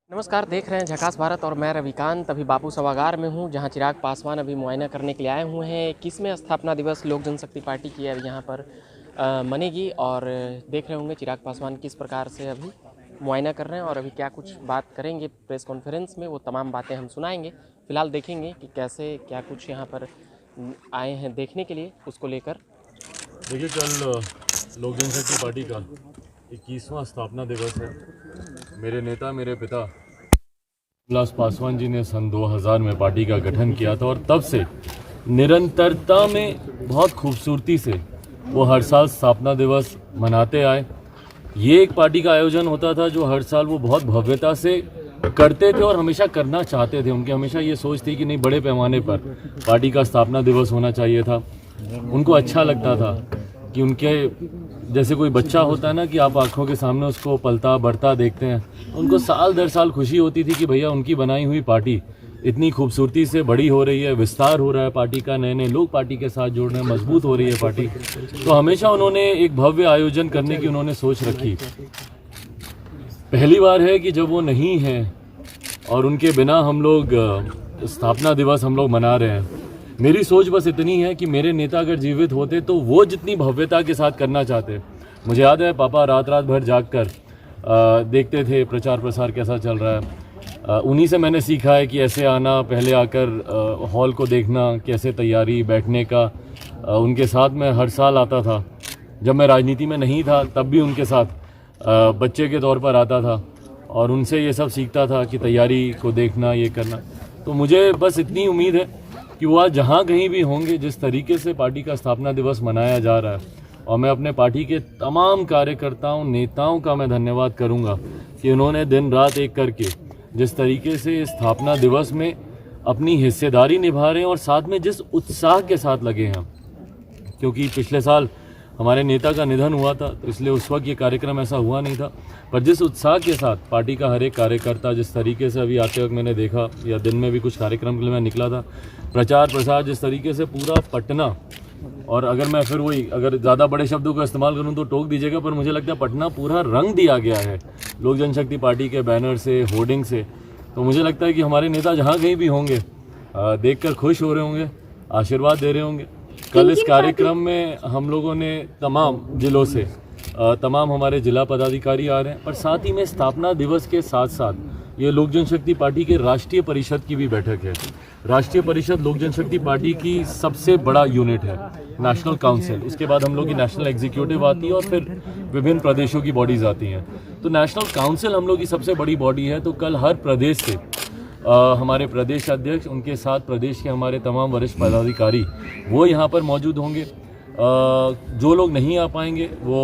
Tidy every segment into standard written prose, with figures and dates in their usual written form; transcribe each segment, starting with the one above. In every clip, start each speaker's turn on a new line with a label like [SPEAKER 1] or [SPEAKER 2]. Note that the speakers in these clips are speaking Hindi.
[SPEAKER 1] नमस्कार, देख रहे हैं झकास भारत और मैं रविकांत अभी बापू सभागार में हूं, जहां चिराग पासवान अभी मुआयना करने के लिए आए हुए हैं। 21वें स्थापना दिवस लोक जनशक्ति पार्टी की अब यहां पर मनेगी और देख रहे होंगे चिराग पासवान किस प्रकार से अभी मुआयना कर रहे हैं और अभी क्या कुछ बात करेंगे प्रेस कॉन्फ्रेंस में, वो तमाम बातें हम सुनाएंगे। फिलहाल देखेंगे कि कैसे क्या कुछ यहाँ पर आए हैं देखने के लिए, उसको लेकर।
[SPEAKER 2] देखिए, कल लोक जनशक्ति पार्टी का 21वां स्थापना दिवस है। मेरे नेता, मेरे पिता रामविलास पासवान जी ने सन 2000 में पार्टी का गठन किया था और तब से निरंतरता में बहुत खूबसूरती से वो हर साल स्थापना दिवस मनाते आए। ये एक पार्टी का आयोजन होता था जो हर साल वो बहुत भव्यता से करते थे और हमेशा करना चाहते थे। उनकी हमेशा ये सोच थी कि नहीं, बड़े पैमाने पर पार्टी का स्थापना दिवस होना चाहिए था। उनको अच्छा लगता था कि उनके जैसे कोई बच्चा होता है ना, कि आप आंखों के सामने उसको पलता बढ़ता देखते हैं, उनको साल दर साल खुशी होती थी कि भैया उनकी बनाई हुई पार्टी इतनी खूबसूरती से बड़ी हो रही है, विस्तार हो रहा है पार्टी का, नए नए लोग पार्टी के साथ जुड़ रहे हैं, मजबूत हो रही है पार्टी। तो हमेशा उन्होंने एक भव्य आयोजन करने की उन्होंने सोच रखी। पहली बार है कि जब वो नहीं है और उनके बिना हम लोग स्थापना दिवस हम लोग मना रहे हैं। मेरी सोच बस इतनी है कि मेरे नेता अगर जीवित होते तो वो जितनी भव्यता के साथ करना चाहते। मुझे याद है पापा रात रात भर जागकर देखते थे प्रचार प्रसार कैसा चल रहा है। उन्हीं से मैंने सीखा है कि ऐसे आना, पहले आकर हॉल को देखना, कैसे तैयारी, बैठने का। उनके साथ मैं हर साल आता था। जब मैं राजनीति में नहीं था तब भी उनके साथ बच्चे के तौर पर आता था और उनसे ये सब सीखता था कि तैयारी को देखना, ये करना। तो मुझे बस इतनी उम्मीद है कि वो आज जहाँ कहीं भी होंगे, जिस तरीके से पार्टी का स्थापना दिवस मनाया जा रहा है, और मैं अपने पार्टी के तमाम कार्यकर्ताओं, नेताओं का मैं धन्यवाद करूँगा कि उन्होंने दिन रात एक करके जिस तरीके से स्थापना दिवस में अपनी हिस्सेदारी निभा रहे हैं और साथ में जिस उत्साह के साथ लगे हैं। क्योंकि पिछले साल हमारे नेता का निधन हुआ था, तो इसलिए उस वक्त ये कार्यक्रम ऐसा हुआ नहीं था, पर जिस उत्साह के साथ पार्टी का हर एक कार्यकर्ता, जिस तरीके से अभी आते वक्त मैंने देखा, या दिन में भी कुछ कार्यक्रम के लिए मैं निकला था, प्रचार प्रसार जिस तरीके से पूरा पटना, और अगर मैं फिर वही अगर ज़्यादा बड़े शब्दों का इस्तेमाल करूं तो टोक दीजिएगा, पर मुझे लगता है पटना पूरा रंग दिया गया है लोक जनशक्ति पार्टी के बैनर से, होर्डिंग से। तो मुझे लगता है कि हमारे नेता जहाँ कहीं भी होंगे देखकर खुश हो रहे होंगे, आशीर्वाद दे रहे होंगे। कल इस कार्यक्रम में हम लोगों ने तमाम जिलों से तमाम हमारे जिला पदाधिकारी आ रहे हैं, पर साथ ही में स्थापना दिवस के साथ साथ ये लोक जनशक्ति पार्टी के राष्ट्रीय परिषद की भी बैठक है। राष्ट्रीय परिषद लोक जनशक्ति पार्टी की सबसे बड़ा यूनिट है, नेशनल काउंसिल। उसके बाद हम लोग की नेशनल एग्जीक्यूटिव आती है और फिर विभिन्न प्रदेशों की बॉडीज आती हैं। तो नेशनल काउंसिल हम लोग की सबसे बड़ी बॉडी है। तो कल हर प्रदेश से हमारे प्रदेश अध्यक्ष, उनके साथ प्रदेश के हमारे तमाम वरिष्ठ पदाधिकारी वो यहाँ पर मौजूद होंगे। जो लोग नहीं आ पाएंगे वो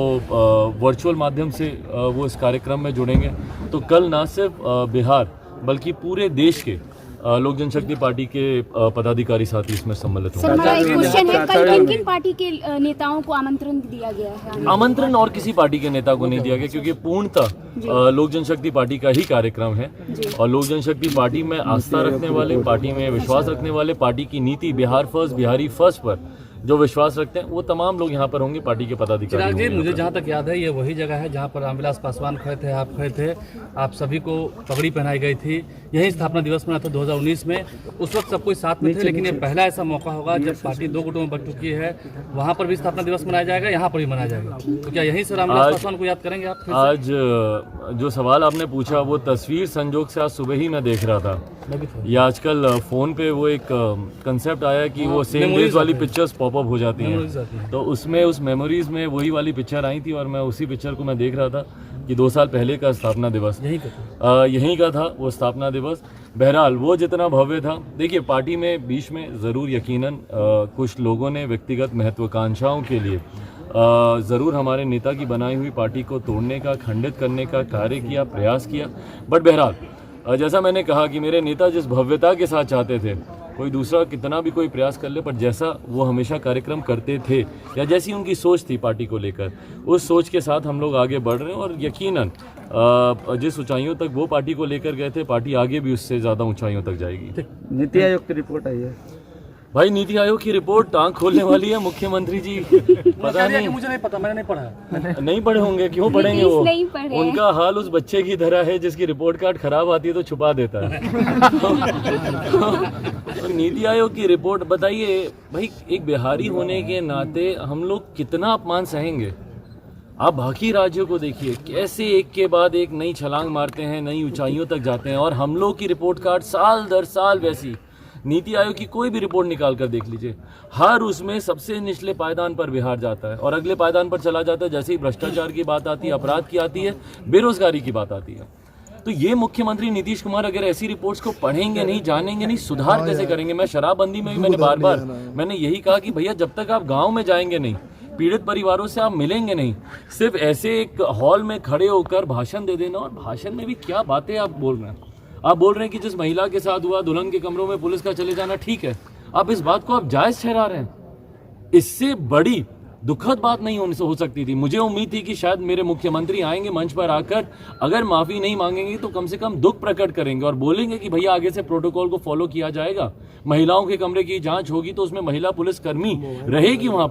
[SPEAKER 2] वर्चुअल माध्यम से वो इस कार्यक्रम में जुड़ेंगे। तो कल ना सिर्फ बिहार बल्कि पूरे देश के लोक जनशक्ति पार्टी के पदाधिकारी साथी इसमें सम्मिलित होंगे।
[SPEAKER 3] हमारा एक क्वेश्चन है, कल किन पार्टी के नेताओं को आमंत्रण दिया गया है?
[SPEAKER 2] आमंत्रण और किसी पार्टी के नेता को नहीं दिया गया, क्योंकि पूर्णतः लोक जनशक्ति पार्टी का ही कार्यक्रम है। और लोक जनशक्ति पार्टी में आस्था रखने वाले, पार्टी में विश्वास रखने वाले, पार्टी की नीति बिहार फर्स्ट, बिहारी फर्स्ट पर जो विश्वास रखते हैं, वो तमाम लोग यहाँ पर होंगे, पार्टी के पदाधिकारी।
[SPEAKER 4] जी, मुझे जहाँ तक याद है ये वही जगह है जहाँ पर रामविलास पासवान खड़े थे, आप खड़े थे, आप सभी को पगड़ी पहनाई गई थी। यही स्थापना दिवस मना था 2019 में। उस वक्त सब कोई साथ में थे, लेकिन ये पहला ऐसा मौका होगा जब पार्टी दो गुटों में बट चुकी है। वहाँ पर भी स्थापना दिवस मनाया जाएगा, यहाँ पर भी मनाया जाएगा। तो क्या यहीं से रामविलास पासवान को याद करेंगे आप?
[SPEAKER 2] आज जो सवाल आपने पूछा वो तस्वीर संजोग से आज सुबह ही मैं देख रहा था। ये आजकल फ़ोन पे वो एक कंसेप्ट आया कि वो सेम डेज वाली पिक्चर्स पॉपअप हो जाती हैं। तो उसमें उस मेमोरीज में वही वाली पिक्चर आई थी और मैं उसी पिक्चर को मैं देख रहा था कि 2 साल पहले का स्थापना दिवस यहीं का था वो स्थापना दिवस। बहरहाल वो जितना भव्य था, देखिए पार्टी में बीच में ज़रूर यकीनन कुछ लोगों ने व्यक्तिगत महत्वाकांक्षाओं के लिए ज़रूर हमारे नेता की बनाई हुई पार्टी को तोड़ने का, खंडित करने का कार्य किया, प्रयास किया। बट बहरहाल जैसा मैंने कहा कि मेरे नेता जिस भव्यता के साथ चाहते थे, कोई दूसरा कितना भी कोई प्रयास कर ले, पर जैसा वो हमेशा कार्यक्रम करते थे या जैसी उनकी सोच थी पार्टी को लेकर, उस सोच के साथ हम लोग आगे बढ़ रहे हैं। और यकीनन जिस ऊंचाइयों तक वो पार्टी को लेकर गए थे, पार्टी आगे भी उससे ज़्यादा ऊंचाइयों तक जाएगी।
[SPEAKER 5] नीति आयोग की रिपोर्ट आई है।
[SPEAKER 2] भाई नीति आयोग की रिपोर्ट टांग खोलने वाली है मुख्यमंत्री जी। पता नहीं,
[SPEAKER 4] मुझे नहीं पता, मैंने नहीं पढ़ा।
[SPEAKER 2] नहीं पढ़े होंगे, क्यों पढ़ेंगे वो?
[SPEAKER 3] नहीं पढ़े।
[SPEAKER 2] उनका हाल उस बच्चे की तरह है जिसकी रिपोर्ट कार्ड खराब आती है तो छुपा देता है। तो नीति आयोग की रिपोर्ट बताइए भाई, एक बिहारी होने के नाते हम लोग कितना अपमान सहेंगे? आप बाकी राज्यों को देखिए कैसे एक के बाद एक नई छलांग मारते हैं, नई ऊंचाइयों तक जाते हैं, और हम लोग की रिपोर्ट कार्ड साल दर साल वैसी। नीति आयोग की कोई भी रिपोर्ट निकाल कर देख लीजिए, हर उसमें सबसे निचले पायदान पर बिहार जाता है और अगले पायदान पर चला जाता है जैसे ही भ्रष्टाचार की बात आती है, अपराध की आती है, बेरोजगारी की बात आती है। तो ये मुख्यमंत्री नीतीश कुमार अगर ऐसी रिपोर्ट्स को पढ़ेंगे नहीं, जानेंगे नहीं, सुधार कैसे करेंगे? मैं शराबबंदी में भी मैंने बार बार मैंने यही कहा कि भैया जब तक आप गाँव में जाएंगे नहीं, पीड़ित परिवारों से आप मिलेंगे नहीं, सिर्फ ऐसे एक हॉल में खड़े होकर भाषण दे देना, और भाषण में भी क्या बातें आप बोल रहे हैं? आप बोल रहे हैं कि जिस महिला के साथ हुआ दुल्हन के कमरों में पुलिस का चले जाना ठीक है, आप इस बात को आप जायज ठहरा रहे हैं। इससे बड़ी दुखद बात नहीं हो सकती थी। मुझे उम्मीद थी कि शायद मेरे मुख्यमंत्री आएंगे मंच पर आकर, अगर माफी नहीं मांगेंगे तो कम से कम दुख प्रकट करेंगे और बोलेंगे कि भैया आगे से प्रोटोकॉल को फॉलो किया जाएगा, महिलाओं के कमरे की जांच होगी तो उसमें महिला पुलिसकर्मी रहेगी वहां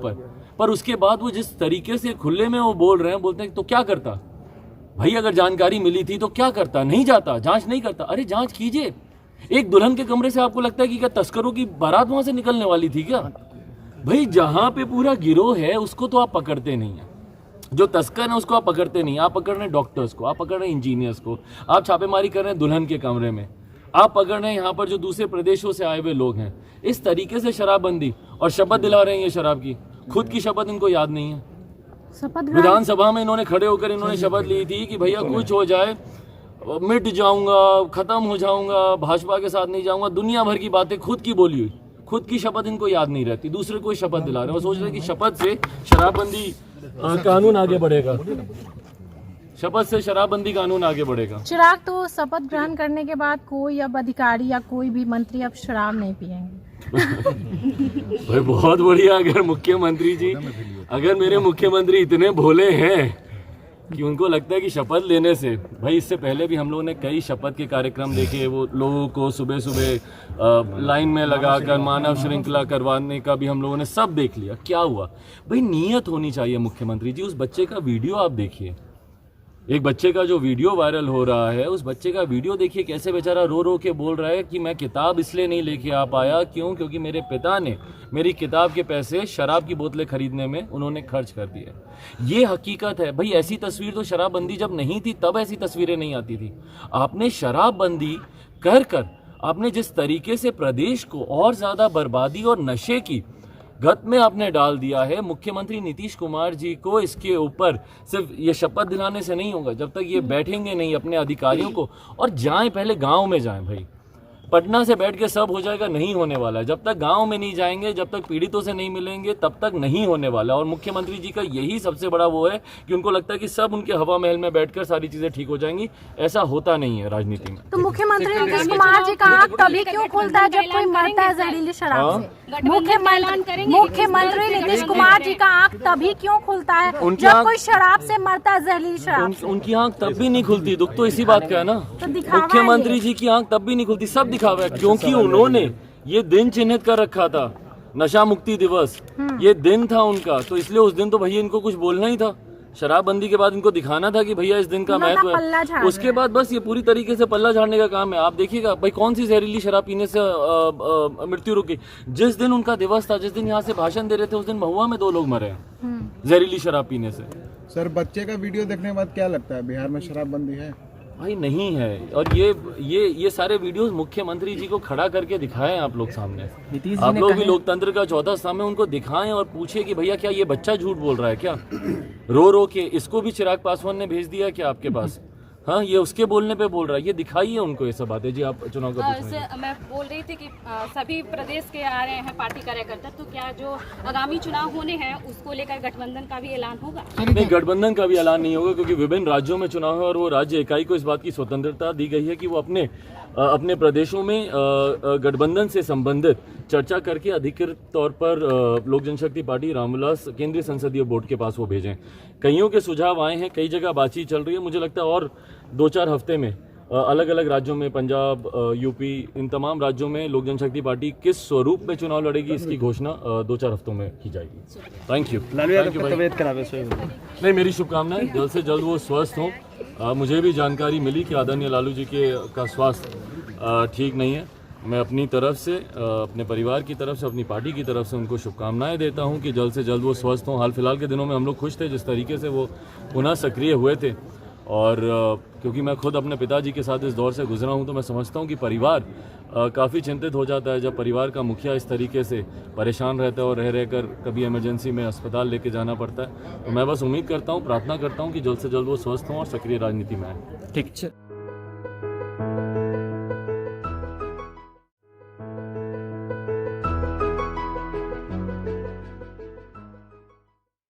[SPEAKER 2] पर उसके बाद वो जिस तरीके से खुले में वो बोल रहे हैं, बोलते हैं तो क्या करता भाई? अगर जानकारी मिली थी तो क्या करता? नहीं जाता, जांच नहीं करता? अरे जांच कीजिए। एक दुल्हन के कमरे से आपको लगता है कि क्या तस्करों की बारात वहां से निकलने वाली थी क्या? भाई जहां पे पूरा गिरोह है उसको तो आप पकड़ते नहीं है, जो तस्कर है उसको आप पकड़ते नहीं। आप पकड़ रहे हैं डॉक्टर्स को, आप पकड़ रहे हैं इंजीनियर्स को, आप छापेमारी कर रहे हैं दुल्हन के कमरे में, आप पकड़ रहे हैं यहाँ पर जो दूसरे प्रदेशों से आए हुए लोग हैं। इस तरीके से शराबबंदी और शपथ दिला रहे हैं ये शराब की, खुद की शपथ इनको याद नहीं है। विधानसभा में इन्होंने खड़े होकर इन्होंने शपथ ली थी कि भैया कुछ हो जाए मिट जाऊंगा, खत्म हो जाऊंगा, भाजपा के साथ नहीं जाऊंगा, दुनिया भर की बातें खुद की बोली हुई। खुद की शपथ इनको याद नहीं रहती, दूसरे को शपथ दिला रहे हैं। वो सोच रहे हैं कि शपथ से शराबबंदी कानून आगे बढ़ेगा, शपथ से शराबबंदी कानून आगे बढ़ेगा।
[SPEAKER 5] चिराग, तो शपथ ग्रहण करने के बाद कोई अब अधिकारी या कोई भी मंत्री अब शराब नहीं पिएंगे?
[SPEAKER 2] भाई बहुत बढ़िया। अगर मुख्यमंत्री जी, अगर मेरे मुख्यमंत्री इतने भोले हैं कि उनको लगता है कि शपथ लेने से, भाई इससे पहले भी हम लोगों ने कई शपथ के कार्यक्रम देखे, वो लोगों को सुबह सुबह लाइन में लगाकर मानव श्रृंखला करवाने का भी हम लोगों ने सब देख लिया। क्या हुआ भाई? नीयत होनी चाहिए मुख्यमंत्री जी। उस बच्चे का वीडियो आप देखिए, एक बच्चे का जो वीडियो वायरल हो रहा है, उस बच्चे का वीडियो देखिए कैसे बेचारा रो रो के बोल रहा है कि मैं किताब इसलिए नहीं लेके आ पाया, क्यों? क्योंकि मेरे पिता ने मेरी किताब के पैसे शराब की बोतलें खरीदने में उन्होंने खर्च कर दिए। ये हकीकत है भाई। ऐसी तस्वीर तो शराबबंदी जब नहीं थी तब ऐसी तस्वीरें नहीं आती थी। आपने शराबबंदी कर आपने जिस तरीके से प्रदेश को और ज्यादा बर्बादी और नशे की गत में आपने डाल दिया है, मुख्यमंत्री नीतीश कुमार जी को इसके ऊपर सिर्फ ये शपथ दिलाने से नहीं होगा। जब तक ये बैठेंगे नहीं अपने अधिकारियों को, और जाएं पहले गांव में जाएं भाई। पटना से बैठ के सब हो जाएगा, नहीं होने वाला है। जब तक गांव में नहीं जाएंगे, जब तक पीड़ितों से नहीं मिलेंगे, तब तक नहीं होने वाला। और मुख्यमंत्री जी का यही सबसे बड़ा वो है कि उनको लगता है कि सब उनके हवा महल में बैठकर सारी चीजें ठीक हो जाएंगी। ऐसा होता नहीं है राजनीति में।
[SPEAKER 5] तो मुख्यमंत्री नीतीश कुमार जी का आंख तभी क्यों खुलता है जब कोई मरता है जहरीली शराब से? मुख्यमंत्री नीतीश कुमार जी का आंख तभी क्यों खुलता है जब कोई शराब से मरता है, जहरीली शराब से?
[SPEAKER 2] उनकी आंख तब भी नहीं खुलती। दुख तो इसी बात का है ना, मुख्यमंत्री जी की आंख तब भी नहीं खुलती। सब दिखावा है, क्योंकि उन्होंने ये दिन चिन्हित कर रखा था, नशा मुक्ति दिवस, ये दिन था उनका, तो इसलिए उस दिन तो भैया इनको कुछ बोलना ही था। शराबबंदी के बाद इनको दिखाना था कि भैया इस दिन का महत्व है। उसके बाद बस ये पूरी तरीके से पल्ला झाड़ने का काम है। आप देखिएगा भाई कौन सी जहरीली शराब पीने से मृत्यु रुकी। जिस दिन उनका दिवस था, जिस दिन यहाँ से भाषण दे रहे थे, उस दिन महुआ में 2 लोग मरे हैं जहरीली शराब पीने से।
[SPEAKER 6] सर, बच्चे का वीडियो देखने के बाद क्या लगता है, बिहार में शराबबंदी है?
[SPEAKER 2] भाई नहीं है। और ये सारे वीडियोस मुख्यमंत्री जी को खड़ा करके दिखाएं आप लोग सामने। आप लोग भी लोकतंत्र का चौथा स्तंभ है, उनको दिखाएं और पूछिए कि भैया क्या ये बच्चा झूठ बोल रहा है क्या? रो के इसको भी चिराग पासवान ने भेज दिया क्या आपके पास? हाँ, ये उसके बोलने पे बोल रहा है। ये दिखाइए उनको ये सब बातें। जी आप चुनाव का
[SPEAKER 7] मैं बोल रही थी कि सभी प्रदेश के आ रहे हैं पार्टी कार्यकर्ता, तो क्या जो आगामी चुनाव होने हैं उसको लेकर गठबंधन का भी ऐलान होगा?
[SPEAKER 2] नहीं, गठबंधन का भी ऐलान नहीं होगा, क्योंकि विभिन्न राज्यों में चुनाव है और वो राज्य इकाई को इस बात की स्वतंत्रता दी गई है कि वो अपने प्रदेशों में गठबंधन से संबंधित चर्चा करके अधिकृत तौर पर लोक जनशक्ति पार्टी रामविलास केंद्रीय संसदीय बोर्ड के पास वो भेजें। कईयों के सुझाव आए हैं, कई जगह बातचीत चल रही है। मुझे लगता है और 2-4 हफ्ते में अलग अलग राज्यों में, पंजाब, यूपी, इन तमाम राज्यों में लोक जनशक्ति पार्टी किस स्वरूप में चुनाव लड़ेगी इसकी घोषणा 2-4 हफ्तों में की जाएगी। Thank you. नहीं, मेरी शुभकामनाएं, जल्द से जल्द वो स्वस्थ हों। मुझे भी जानकारी मिली कि आदरणीय लालू जी का स्वास्थ्य ठीक नहीं है। मैं अपनी तरफ से, अपने परिवार की तरफ से, अपनी पार्टी की तरफ से उनको शुभकामनाएं देता हूं कि जल्द से जल्द वो स्वस्थ हों। हाल फिलहाल के दिनों में हम लोग खुश थे जिस तरीके से वो पुनः सक्रिय हुए थे, और क्योंकि मैं खुद अपने पिताजी के साथ इस दौर से गुजरा हूं, तो मैं समझता हूं कि परिवार काफ़ी चिंतित हो जाता है जब परिवार का मुखिया इस तरीके से परेशान रहता है और रह रहकर कभी इमरजेंसी में अस्पताल लेके जाना पड़ता है। तो मैं बस उम्मीद करता हूं, प्रार्थना करता हूं कि जल्द से जल्द वो स्वस्थ हों और सक्रिय राजनीति में आएँ।
[SPEAKER 1] ठीक है।